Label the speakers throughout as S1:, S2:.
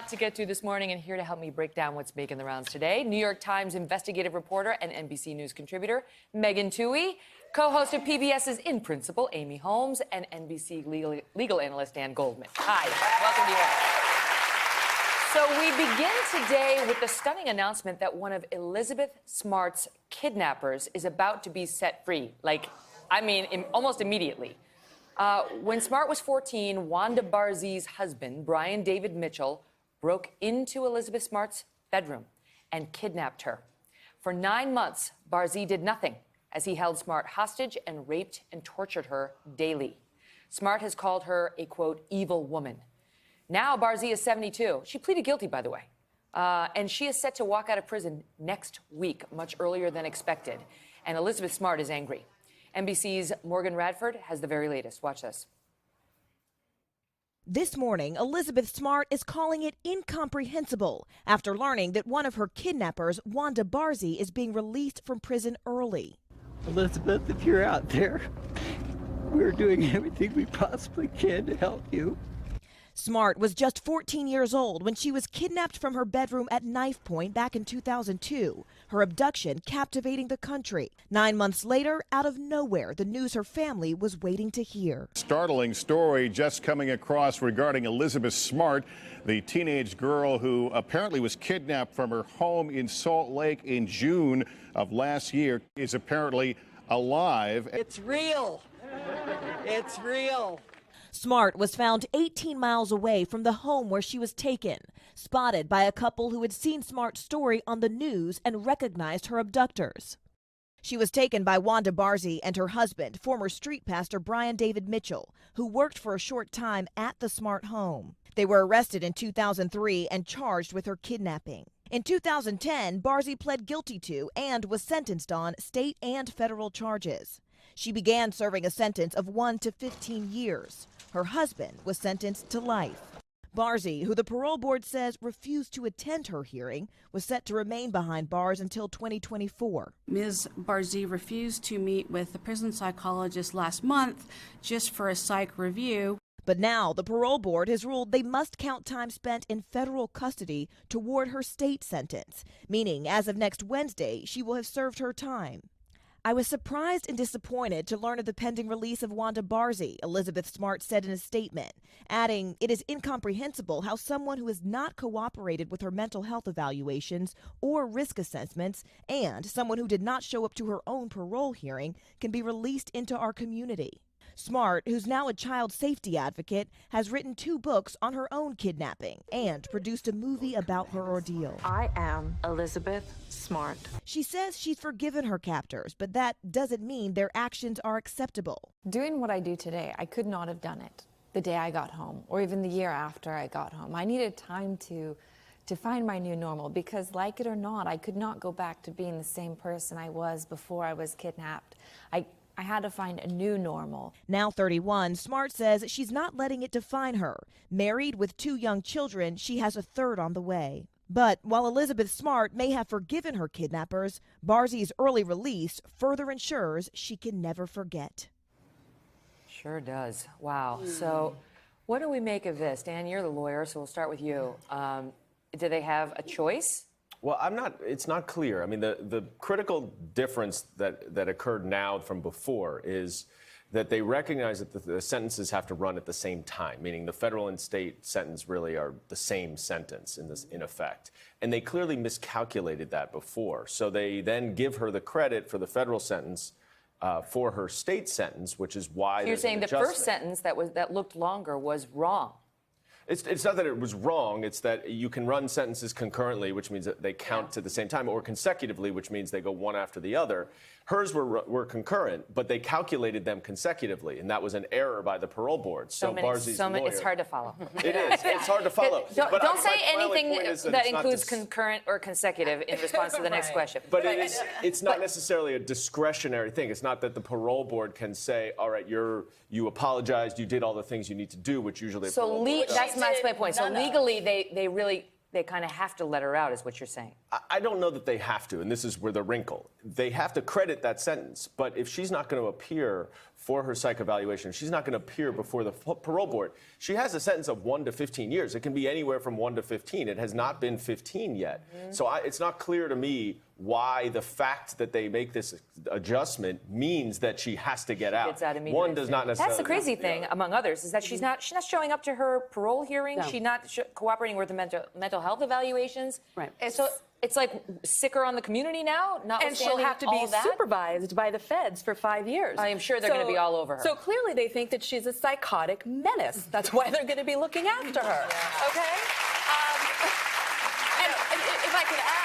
S1: lot to get through this morning, and here to help me break down what's making the rounds today, New York Times investigative reporter and NBC News contributor Megan Twohey, co-host of PBS's In Principle, Amy Holmes, and NBC legal analyst Dan Goldman. Hi, welcome to you. So we begin today with the stunning announcement that one of Elizabeth Smart's kidnappers is about to be set free. Almost immediately. When Smart was 14, Wanda Barzee's husband, Brian David Mitchell, broke into Elizabeth Smart's bedroom and kidnapped her. For 9 months, Barzee did nothing as he held Smart hostage and raped and tortured her daily. Smart has called her a, quote, evil woman. Now Barzee is 72. She pleaded guilty, by the way. And she is set to walk out of prison next week, much earlier than expected. And Elizabeth Smart is angry. NBC's Morgan Radford has the very latest. Watch this.
S2: This morning, Elizabeth Smart is calling it incomprehensible after learning that one of her kidnappers, Wanda Barzee, is being released from prison early.
S3: Elizabeth, if you're out there, we're doing everything we possibly can to help you.
S2: Smart was just 14 years old when she was kidnapped from her bedroom at knife point back in 2002. Her abduction captivating the country. 9 months later, out of nowhere, the news her family was waiting to hear.
S4: Startling story just coming across regarding Elizabeth Smart, the teenage girl who apparently was kidnapped from her home in Salt Lake in June of last year, is apparently alive.
S3: It's real. It's real.
S2: Smart was found 18 miles away from the home where she was taken, spotted by a couple who had seen Smart's story on the news and recognized her abductors. She was taken by Wanda Barzee and her husband, former street pastor Brian David Mitchell, who worked for a short time at the Smart home. They were arrested in 2003 and charged with her kidnapping. In 2010, Barzee pled guilty to and was sentenced on state and federal charges. She began serving a sentence of 1 to 15 years. Her husband was sentenced to life. Barzee, who the parole board says refused to attend her hearing, was set to remain behind bars until 2024.
S5: Ms. Barzee refused to meet with the prison psychologist last month just for a psych review.
S2: But now the parole board has ruled they must count time spent in federal custody toward her state sentence, meaning as of next Wednesday, she will have served her time. I was surprised and disappointed to learn of the pending release of Wanda Barzee, Elizabeth Smart said in a statement, adding, it is incomprehensible how someone who has not cooperated with her mental health evaluations or risk assessments and someone who did not show up to her own parole hearing can be released into our community. Smart, who's now a child safety advocate, has written 2 books on her own kidnapping and produced a movie about her ordeal.
S6: I am Elizabeth Smart.
S2: She says she's forgiven her captors, but that doesn't mean their actions are acceptable.
S6: Doing what I do today, I could not have done it the day I got home or even the year after I got home. I needed time to find my new normal because, like it or not, I could not go back to being the same person I was before I was kidnapped. I had to find a new normal.
S2: Now 31, Smart says she's not letting it define her. Married with 2 young children, she has a third on the way. But while Elizabeth Smart may have forgiven her kidnappers, Barzee's early release further ensures she can never forget.
S1: Sure does. Wow. So what do we make of this? Dan, you're the lawyer, so we'll start with you. Do they have a choice?
S7: Well, it's not clear. I mean, the critical difference that occurred now from before is that they recognize that the sentences have to run at the same time, meaning the federal and state sentence really are the same sentence in effect. And they clearly miscalculated that before. So they then give her the credit for the federal sentence for her state sentence, which is why
S1: So you're saying the first sentence that looked longer was wrong.
S7: It's not that it was wrong. It's that you can run sentences concurrently, which means that they count to the same time, or consecutively, which means they go one after the other. Hers were concurrent, but they calculated them consecutively, and that was an error by the parole board. So Barzee's lawyer,
S1: it's hard to follow.
S7: It is. It's hard to follow.
S1: Don't say anything that includes concurrent or consecutive in response to the next question.
S7: But it's not necessarily a discretionary thing. It's not that the parole board can say, all right, you apologized, you did all the things you need to do, which usually a parole board does.
S1: That's my point. So legally, they really they kind of have to let her out, is what you're saying.
S7: I don't know that they have to, and this is where the wrinkle. They have to credit that sentence, but if she's not going to appear for her psych evaluation, if she's not going to appear before the parole board, she has a sentence of 1 to 15 years. It can be anywhere from 1 to 15. It has not been 15 yet. So it's not clear to me why the fact that they make this adjustment means that she has to get out.
S1: Gets out immediately.
S7: One does not necessarily.
S1: That's the crazy thing, among others, is that she's not showing up to her parole hearing.
S8: No.
S1: She's not cooperating with the mental health evaluations.
S8: Right.
S1: So it's like sicker on the community now,
S8: And she'll have to be supervised by the feds for 5 years.
S1: I am sure they're going to be all over her.
S8: So clearly they think that she's a psychotic menace. That's why they're going to be looking after her. Okay? And if I could add,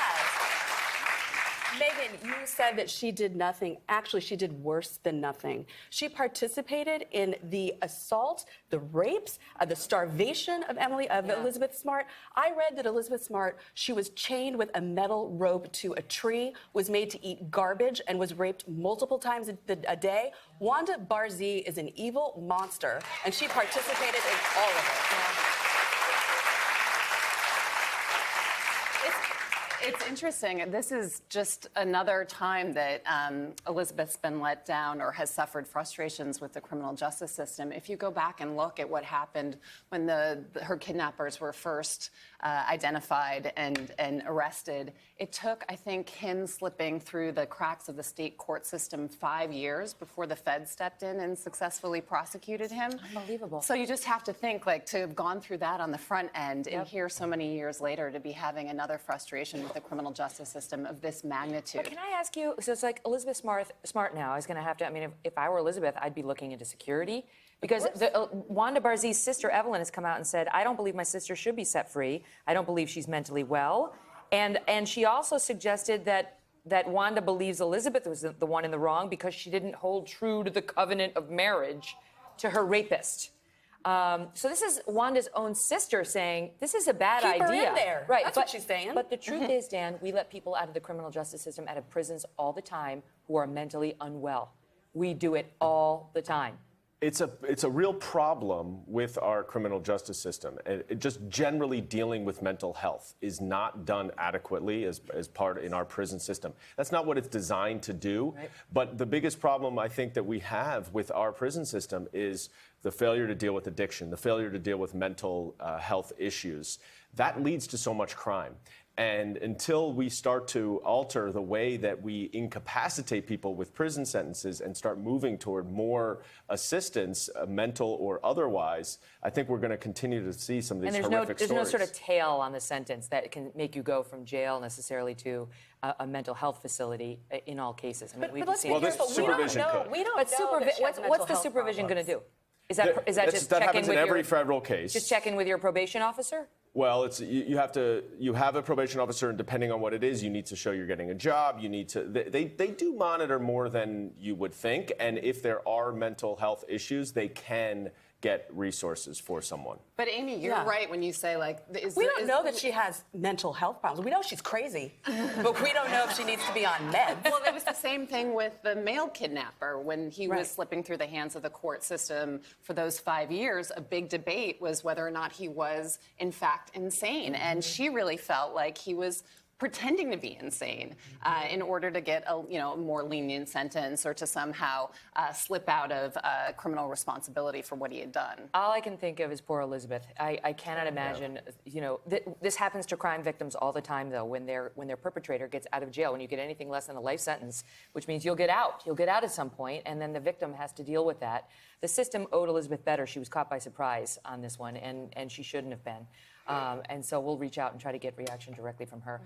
S8: Megan, you said that she did nothing. Actually, she did worse than nothing. She participated in the assault, the rapes, the starvation of Elizabeth Smart. I read that Elizabeth Smart, she was chained with a metal rope to a tree, was made to eat garbage, and was raped multiple times a day. Wanda Barzee is an evil monster, and she participated in all of it.
S9: It's interesting. This is just another time that Elizabeth's been let down or has suffered frustrations with the criminal justice system. If you go back and look at what happened when her kidnappers were first identified and arrested, it took, I think, him slipping through the cracks of the state court system 5 years before the feds stepped in and successfully prosecuted him.
S1: Unbelievable.
S9: So you just have to think, like, to have gone through that on the front end and here so many years later to be having another frustration with the criminal justice system of this magnitude.
S1: But can I ask you, so it's like Elizabeth Smart now is going to have to, I mean, if I were Elizabeth, I'd be looking into security. Because Wanda Barzee's sister, Evelyn, has come out and said, I don't believe my sister should be set free. I don't believe she's mentally well. And she also suggested that Wanda believes Elizabeth was the one in the wrong because she didn't hold true to the covenant of marriage to her rapist. So this is Wanda's own sister saying, this is a bad idea.
S8: Keep her in there.
S1: Right.
S8: That's what she's saying.
S1: But the truth is, Dan, we let people out of the criminal justice system, out of prisons all the time who are mentally unwell. We do it all the time.
S7: It's a real problem with our criminal justice system. It just generally dealing with mental health is not done adequately as part in our prison system. That's not what it's designed to do. Right. But the biggest problem I think that we have with our prison system is the failure to deal with addiction, the failure to deal with mental health issues. That leads to so much crime. And until we start to alter the way that we incapacitate people with prison sentences and start moving toward more assistance, mental or otherwise, I think we're going to continue to see some of these horrific stories.
S1: There's no sort of tail on the sentence that can make you go from jail necessarily to a mental health facility in all cases. I mean,
S8: but let's be careful.
S7: Supervision could.
S8: We don't know
S1: what's the supervision going to do? Is that just
S7: that
S1: check
S7: happens
S1: in with
S7: in every
S1: your,
S7: federal case?
S1: Just check in with your probation officer?
S7: Well, you have a probation officer, and depending on what it is, you need to show you're getting a job. You need to. They do monitor more than you would think, and if there are mental health issues, they can get resources for someone.
S9: But Amy, you're right when you say, like,
S8: we don't know that she has mental health problems. We know she's crazy, but we don't know if she needs to be on meds.
S9: Well, it was the same thing with the male kidnapper when he was slipping through the hands of the court system for those 5 years. A big debate was whether or not he was, in fact, insane. And she really felt like he was pretending to be insane in order to get a more lenient sentence or to somehow slip out of criminal responsibility for what he had done.
S1: All I can think of is poor Elizabeth. I cannot imagine, this happens to crime victims all the time, though, when their perpetrator gets out of jail. When you get anything less than a life sentence, which means you'll get out. You'll get out at some point, and then the victim has to deal with that. The system owed Elizabeth better. She was caught by surprise on this one, and she shouldn't have been. And so we'll reach out and try to get reaction directly from her.